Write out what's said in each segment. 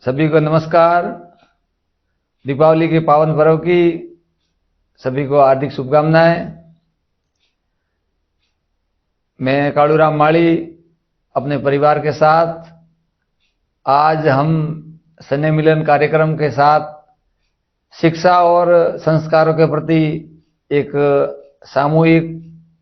सभी को नमस्कार। दीपावली के पावन पर्व की सभी को हार्दिक शुभकामनाएं। मैं कालूराम माली अपने परिवार के साथ आज हम स्नेह मिलन कार्यक्रम के साथ शिक्षा और संस्कारों के प्रति एक सामूहिक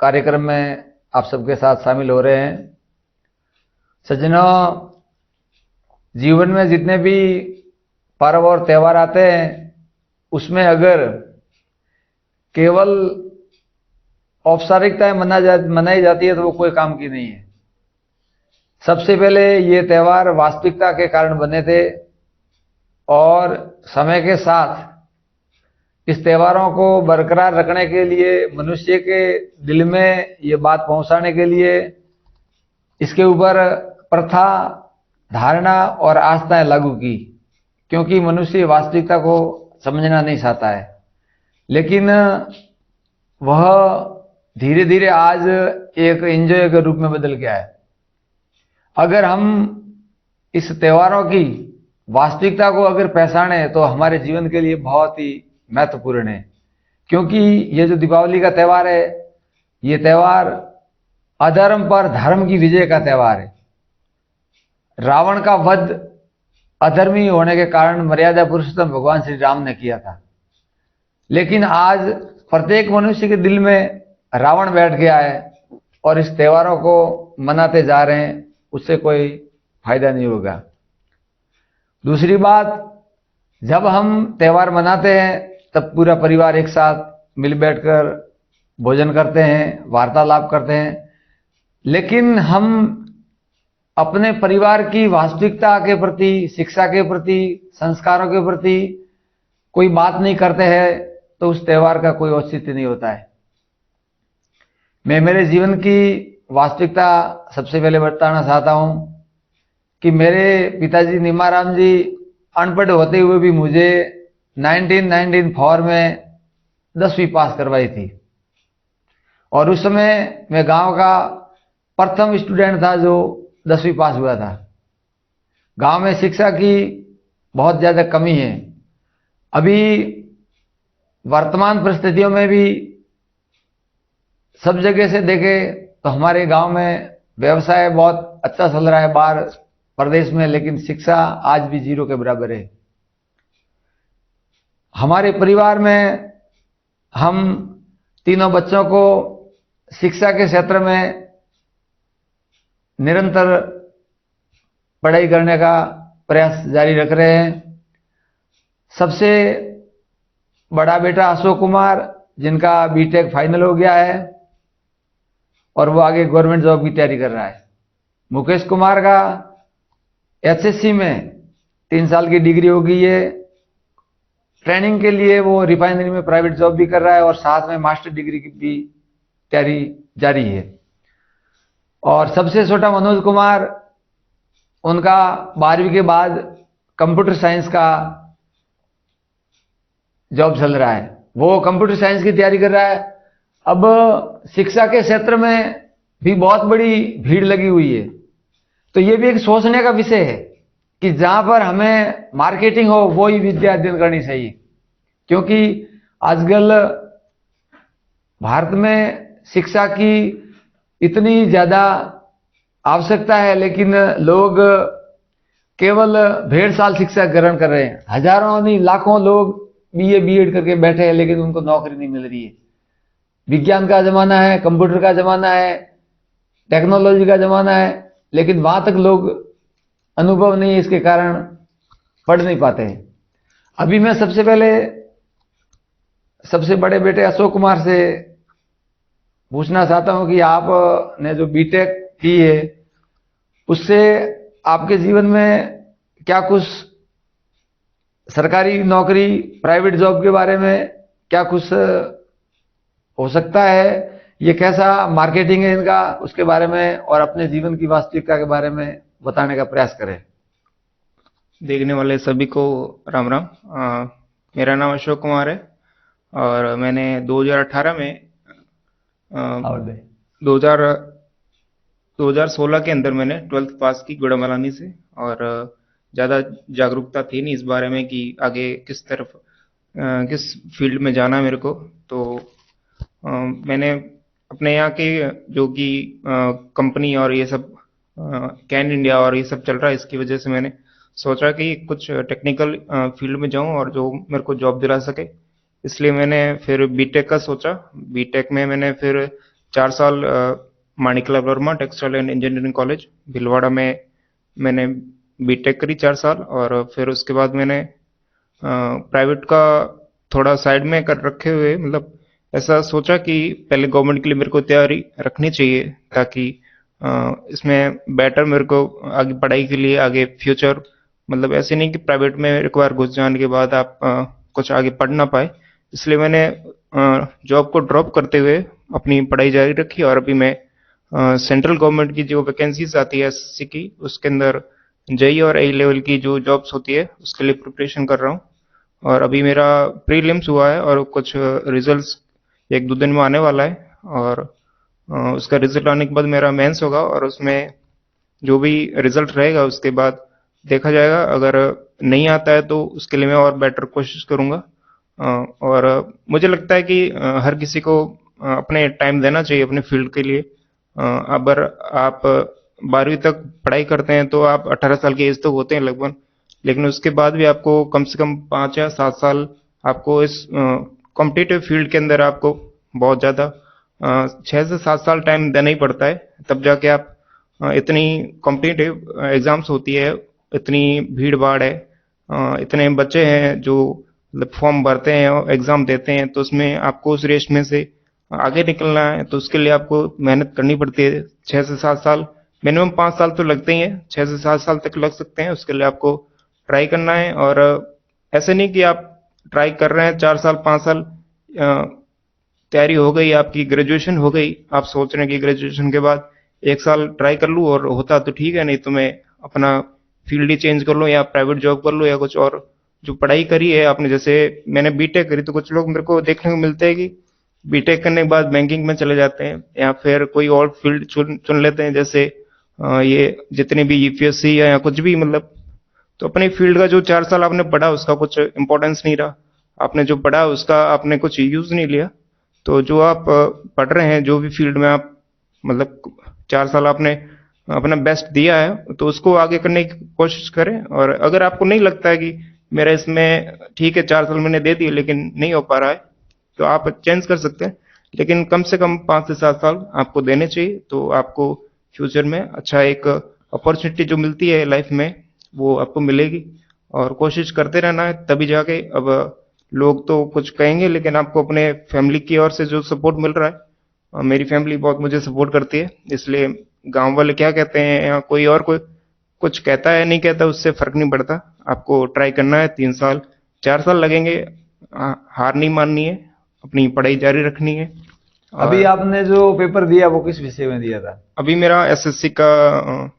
कार्यक्रम में आप सबके साथ शामिल हो रहे हैं। सज्जनों, जीवन में जितने भी पर्व और त्यौहार आते हैं उसमें अगर केवल औपचारिकताएं मनाई जाती है तो वो कोई काम की नहीं है। सबसे पहले ये त्यौहार वास्तविकता के कारण बने थे और समय के साथ इस त्योहारों को बरकरार रखने के लिए मनुष्य के दिल में ये बात पहुंचाने के लिए इसके ऊपर प्रथा, धारणा और आस्थाएं लागू की, क्योंकि मनुष्य वास्तविकता को समझना नहीं चाहता है। लेकिन वह धीरे धीरे आज एक एंजॉय के रूप में बदल गया है। अगर हम इस त्योहारों की वास्तविकता को अगर पहचाने तो हमारे जीवन के लिए बहुत ही महत्वपूर्ण है, क्योंकि ये जो दीपावली का त्यौहार है ये त्यौहार अधर्म पर धर्म की विजय का त्यौहार है। रावण का वध अधर्मी होने के कारण मर्यादा पुरुषोत्तम भगवान श्री राम ने किया था, लेकिन आज प्रत्येक मनुष्य के दिल में रावण बैठ गया है और इस त्योहारों को मनाते जा रहे हैं, उससे कोई फायदा नहीं होगा। दूसरी बात, जब हम त्यौहार मनाते हैं तब पूरा परिवार एक साथ मिल बैठकर भोजन करते हैं, वार्तालाप करते हैं, लेकिन हम अपने परिवार की वास्तविकता के प्रति, शिक्षा के प्रति, संस्कारों के प्रति कोई बात नहीं करते हैं तो उस त्यौहार का कोई औचित्य नहीं होता है। मैं मेरे जीवन की वास्तविकता सबसे पहले बताना चाहता हूं कि मेरे पिताजी निमाराम जी अनपढ़ होते हुए भी मुझे 1994 में 10वीं पास करवाई थी और उस समय मैं गांव का प्रथम स्टूडेंट था जो 10वीं पास हुआ था। गांव में शिक्षा की बहुत ज्यादा कमी है। अभी वर्तमान परिस्थितियों में भी सब जगह से देखे तो हमारे गांव में व्यवसाय बहुत अच्छा चल रहा है बाहर प्रदेश में, लेकिन शिक्षा आज भी जीरो के बराबर है। हमारे परिवार में हम तीनों बच्चों को शिक्षा के क्षेत्र में निरंतर पढ़ाई करने का प्रयास जारी रख रहे हैं। सबसे बड़ा बेटा अशोक कुमार, जिनका बीटेक फाइनल हो गया है और वो आगे गवर्नमेंट जॉब की तैयारी कर रहा है। मुकेश कुमार का एचएससी में 3 साल की डिग्री हो गई है। ट्रेनिंग के लिए वो रिफाइनरी में प्राइवेट जॉब भी कर रहा है और साथ में मास्टर डिग्री की भी तैयारी जारी है। और सबसे छोटा मनोज कुमार, उनका 12वीं के बाद कंप्यूटर साइंस का जॉब चल रहा है, वो कंप्यूटर साइंस की तैयारी कर रहा है। अब शिक्षा के क्षेत्र में भी बहुत बड़ी भीड़ लगी हुई है, तो ये भी एक सोचने का विषय है कि जहां पर हमें मार्केटिंग हो वो ही विद्या अध्ययन करनी चाहिए, क्योंकि आजकल भारत में शिक्षा की इतनी ज्यादा आवश्यकता है, लेकिन लोग केवल 1.5 साल शिक्षा ग्रहण कर रहे हैं। हजारों नहीं लाखों लोग बीए बीएड करके बैठे हैं, लेकिन उनको नौकरी नहीं मिल रही है। विज्ञान का जमाना है, कंप्यूटर का जमाना है, टेक्नोलॉजी का जमाना है, लेकिन वहां तक लोग अनुभव नहीं है, इसके कारण पढ़ नहीं पाते हैं। अभी मैं सबसे पहले सबसे बड़े बेटे अशोक कुमार से पूछना चाहता हूं कि आपने जो बीटेक की है उससे आपके जीवन में क्या कुछ सरकारी नौकरी, प्राइवेट जॉब के बारे में क्या कुछ हो सकता है, ये कैसा मार्केटिंग है इनका, उसके बारे में और अपने जीवन की वास्तविकता के बारे में बताने का प्रयास करें। देखने वाले सभी को राम राम। मेरा नाम अशोक कुमार है और मैंने 2018 में और दे 2016 के अंदर मैंने 12th पास की गुड़ामलानी से, और ज़्यादा जागरूकता थी नहीं इस बारे में कि आगे किस तरफ किस फील्ड में जाना है मेरे को। तो मैंने अपने यहाँ के जो कि कंपनी और ये सब कैन इंडिया और ये सब चल रहा है, इसकी वजह से मैंने सोचा कि कुछ टेक्निकल फील्ड में जाऊं और जो मेरे को जॉब दिला सके। इसलिए मैंने फिर बीटेक का सोचा। बीटेक में मैंने फिर 4 साल Maniklal Verma textile and engineering college Bhilwara में मैंने बीटेक करी 4 साल। और फिर उसके बाद मैंने प्राइवेट का थोड़ा साइड में कर रखे हुए, मतलब ऐसा सोचा कि पहले गवर्नमेंट के लिए मेरे को तैयारी रखनी चाहिए, ताकि इसमें बेटर मेरे को आगे पढ़ाई के लिए आगे फ्यूचर, मतलब ऐसे नहीं कि प्राइवेट में एक बार घुस जाने के बाद आप कुछ आगे पढ़ ना पाए। इसलिए मैंने जॉब को ड्रॉप करते हुए अपनी पढ़ाई जारी रखी और अभी मैं सेंट्रल गवर्नमेंट की जो वैकेंसीज आती है एसएससी की, उसके अंदर जेई और ए लेवल की जो जॉब्स होती है उसके लिए प्रिपरेशन कर रहा हूँ। और अभी मेरा प्रीलिम्स हुआ है और कुछ रिजल्ट्स 1-2 दिन में आने वाला है। और उसका रिजल्ट आने के बाद मेरा मेंस होगा और उसमें जो भी रिजल्ट रहेगा उसके बाद देखा जाएगा। अगर नहीं आता है तो उसके लिए मैं और बेटर कोशिश करूंगा। और मुझे लगता है कि हर किसी को अपने टाइम देना चाहिए अपने फील्ड के लिए। अगर आप 12वीं तक पढ़ाई करते हैं तो आप 18 साल की एज तक होते हैं लगभग, लेकिन उसके बाद भी आपको कम से कम 5 या 7 साल आपको इस कॉम्पिटिटिव फील्ड के अंदर आपको बहुत ज़्यादा 6 से 7 साल टाइम देना ही पड़ता है, तब जाके आप इतनी कॉम्पिटिटिव एग्जाम्स होती है, इतनी भीड़ भाड़ है, इतने बच्चे हैं जो मतलब फॉर्म भरते हैं और एग्जाम देते हैं, तो उसमें आपको उस रेस में से आगे निकलना है तो उसके लिए आपको मेहनत करनी पड़ती है। 6 से 7 साल, मिनिमम 5 साल तो लगते ही हैं, 6 से 7 साल तक लग सकते हैं। उसके लिए आपको ट्राई करना है। और ऐसे नहीं कि आप ट्राई कर रहे हैं 4 साल 5 साल, तैयारी हो गई आपकी, ग्रेजुएशन हो गई, आप सोच रहे हैं कि ग्रेजुएशन के बाद 1 साल ट्राई कर लूँ और होता तो ठीक है, नहीं तो मैं अपना फील्ड ही चेंज कर लूँ या प्राइवेट जॉब कर लूँ या कुछ और। जो पढ़ाई करी है आपने, जैसे मैंने बीटेक करी, तो कुछ लोग मेरे को देखने को मिलते हैं कि बीटेक करने के बाद बैंकिंग में चले जाते हैं या फिर कोई और फील्ड चुन लेते हैं, जैसे ये जितने भी यूपीएससी या कुछ भी, मतलब तो अपनी फील्ड का जो 4 साल आपने पढ़ा उसका कुछ इंपॉर्टेंस नहीं रहा, आपने जो पढ़ा उसका आपने कुछ यूज नहीं लिया। तो जो आप पढ़ रहे हैं, जो भी फील्ड में आप मतलब 4 साल आपने अपना बेस्ट दिया है, तो उसको आगे करने की कोशिश करें। और अगर आपको नहीं लगता है कि मेरा इसमें ठीक है 4 साल मैंने दे दिए लेकिन नहीं हो पा रहा है, तो आप चेंज कर सकते हैं, लेकिन कम से कम 5 से 7 साल आपको देने चाहिए, तो आपको फ्यूचर में अच्छा एक अपॉर्चुनिटी जो मिलती है लाइफ में वो आपको मिलेगी। और कोशिश करते रहना है, तभी जाके। अब लोग तो कुछ कहेंगे लेकिन आपको अपने फैमिली की ओर से जो सपोर्ट मिल रहा है, मेरी फैमिली बहुत मुझे सपोर्ट करती है, इसलिए गांव वाले क्या कहते हैं या कोई और कोई कुछ कहता है नहीं कहता उससे फर्क नहीं पड़ता। आपको ट्राई करना है, 3 साल 4 साल लगेंगे, हार नहीं माननी है, अपनी पढ़ाई जारी रखनी है। अभी और आपने जो पेपर दिया वो किस विषय में दिया था? अभी मेरा एसएससी का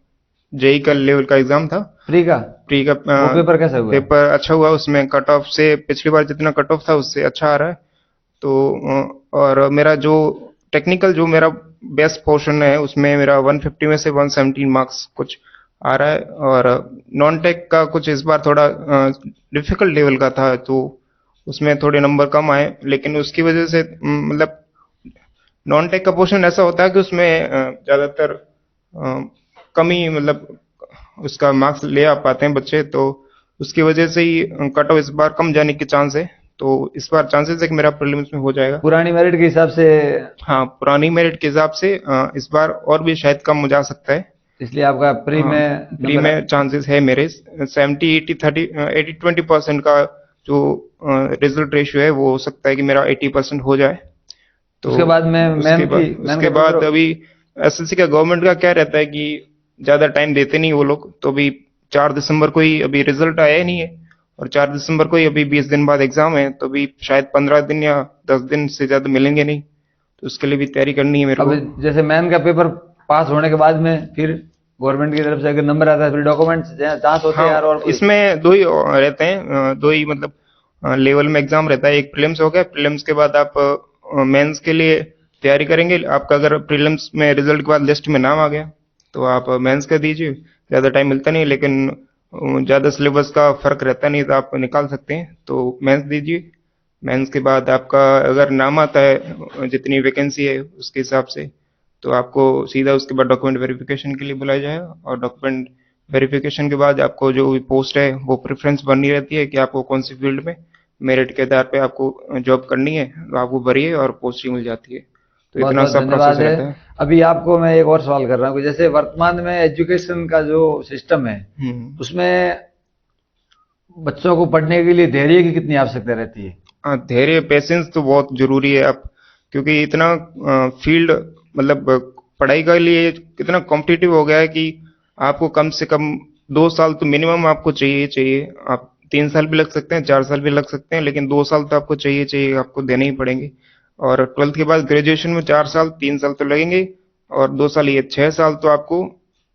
जेई का लेवल का एग्जाम था। प्री का? प्री का वो पेपर कैसा हुआ? पेपर अच्छा हुआ, उसमें कट ऑफ से पिछली बार जितना कट ऑफ था उससे अच्छा आ रहा है। तो और मेरा जो टेक्निकल जो मेरा बेस्ट पोर्शन है उसमें मेरा 150 में से 117 मार्क्स कुछ आ रहा है। और नॉन टेक का कुछ इस बार थोड़ा डिफिकल्ट लेवल का था, तो उसमें थोड़े नंबर कम आए, लेकिन उसकी वजह से मतलब नॉन टेक का पोर्शन ऐसा होता है कि उसमें ज्यादातर कम ही मतलब उसका मार्क्स ले आ पाते हैं बच्चे, तो उसकी वजह से ही कट ऑफ इस बार कम जाने के चांस है। तो इस बार चांसेस है कि मेरा प्रीलिम्स में हो जाएगा। पुरानी मेरिट के हिसाब से? हाँ, पुरानी मेरिट के हिसाब से इस बार और भी शायद कम हो जा सकता है, इसलिए आपका प्री में प्री में चांसेस है मेरे 70 80 30 80 20% का जो रिजल्ट रेशियो है वो हो सकता है कि मेरा 80% हो जाए। तो उसके बाद में उसके बाद अभी एसएससी का गवर्नमेंट का क्या रहता है कि ज्यादा टाइम देते नहीं वो लोग, तो अभी 4 दिसंबर को ही अभी रिजल्ट आया ही नहीं है, और 4 दिसंबर को ही अभी 20 दिन बाद एग्जाम है, तो अभी शायद 15 दिन या 10 दिन से ज्यादा मिलेंगे नहीं, तो उसके लिए भी तैयारी करनी है मेरे को। अब जैसे मैन का पेपर पास होने के बाद में फिर गवर्नमेंट की तरफ से अगर नंबर आता है फिर डॉक्यूमेंट्स जांच होते हैं यार? और इसमें दो ही रहते हैं, दो ही मतलब लेवल में एग्जाम रहता है। एक प्रीलिम्स हो गया, प्रीलिम्स के बाद आप मेंस के लिए तैयारी करेंगे। आपका अगर प्रीलिम्स में रिजल्ट के बाद लिस्ट में नाम आ गया तो आप मेंस का दीजिए, ज्यादा टाइम मिलता नहीं, लेकिन ज़्यादा सिलेबस का फ़र्क रहता नहीं, तो आप निकाल सकते हैं। तो मेंस दीजिए, मेंस के बाद आपका अगर नाम आता है जितनी वैकेंसी है उसके हिसाब से, तो आपको सीधा उसके बाद डॉक्यूमेंट वेरिफिकेशन के लिए बुलाया जाएगा, और डॉक्यूमेंट वेरिफिकेशन के बाद आपको जो भी पोस्ट है वो प्रेफरेंस बननी रहती है कि आपको कौन सी फील्ड में मेरिट के आधार पे आपको जॉब करनी है, तो आप वो भरिए और पोस्टिंग मिल जाती है। तो बहुत इतना बहुत सा प्रोसेस धन्यवाद है। रहता है। अभी आपको मैं एक और सवाल कर रहा हूँ कि जैसे वर्तमान में एजुकेशन का जो सिस्टम है, उसमें बच्चों को पढ़ने के लिए धैर्य की कितनी आवश्यकता रहती है? हाँ, धैर्य, पेशेंस तो बहुत जरूरी है। आप क्योंकि इतना फील्ड, मतलब पढ़ाई के लिए कितना कॉम्पिटिटिव हो गया है कि आपको कम से कम 2 साल तो मिनिमम आपको चाहिए ही चाहिए। आप 3 साल भी लग सकते हैं, 4 साल भी लग सकते हैं, लेकिन 2 साल तो आपको चाहिए चाहिए, आपको देने ही पड़ेंगे। और ट्वेल्थ के बाद ग्रेजुएशन में 4 साल, 3 साल तो लगेंगे, और 2 साल, ये 6 साल तो आपको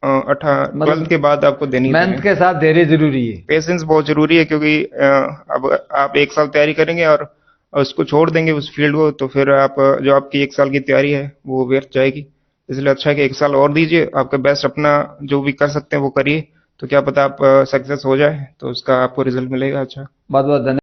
ट्वेल्थ के मतलब बाद आपको देनी ही मेहनत देने। के साथ धैर्य जरूरी है। पेशेंस बहुत जरूरी है, क्योंकि अब आप 1 साल तैयारी करेंगे और उसको छोड़ देंगे उस फील्ड को, तो फिर आप जो आपकी 1 साल की तैयारी है वो व्यर्थ जाएगी। इसलिए अच्छा है कि 1 साल और दीजिए, आपका बेस्ट अपना जो भी कर सकते हैं वो करिए, तो क्या पता आप सक्सेस हो जाए, तो उसका आपको रिजल्ट मिलेगा अच्छा। बहुत बहुत धन्यवाद।